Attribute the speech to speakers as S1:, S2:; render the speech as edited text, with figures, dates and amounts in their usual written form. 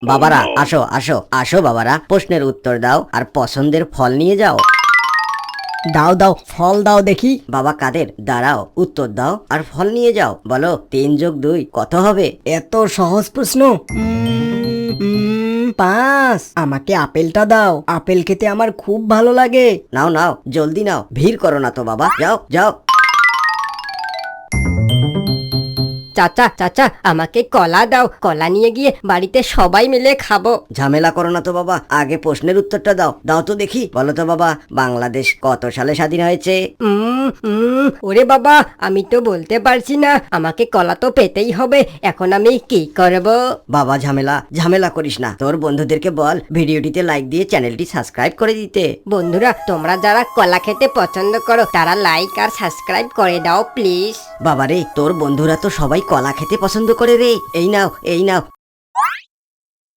S1: বাবারা আসো আসো আসো বাবারা, প্রশ্নের উত্তর দাও আর পছন্দের ফল নিয়ে যাও।
S2: দাও দাও, ফল দাও দেখি।
S1: বাবা কাদের, দাঁড়াও, উত্তর দাও আর ফল নিয়ে যাও। বলো 3+2 কত হবে?
S2: এত সহজ প্রশ্ন। 5। আমাকে আপেলটা দাও, আপেল খেতে আমার খুব ভালো লাগে।
S1: নাও নাও জলদি নাও, ভিড় করো না তো বাবা, যাও যাও।
S3: চাচা চাচা, আমাকে কলা দাও, কলা নিয়ে গিয়ে বাড়িতে সবাই মিলে খাবো।
S1: ঝামেলা করো না তো বাবা, আগে প্রশ্নের উত্তরটা দাও, দাও তো দেখি। বলো তো বাবা, বাংলাদেশ কত সালে স্বাধীন হয়েছে?
S3: ওরে বাবা, আমি তো বলতে পারছি না, আমাকে কলা তো পেতেই হবে, এখন আমি কি করব?
S1: বাবা ঝামেলা ঝামেলা করিস না, তোর বন্ধুদেরকে বল ভিডিওটিতে লাইক দিয়ে চ্যানেলটি সাবস্ক্রাইব করে দিতে।
S3: বন্ধুরা, তোমরা যারা কলা খেতে পছন্দ করো তারা লাইক আর সাবস্ক্রাইব করে দাও প্লিজ।
S1: বাবারে, তোর বন্ধুরা তো সবাই কলা খেতে পছন্দ করে রে। এই নাও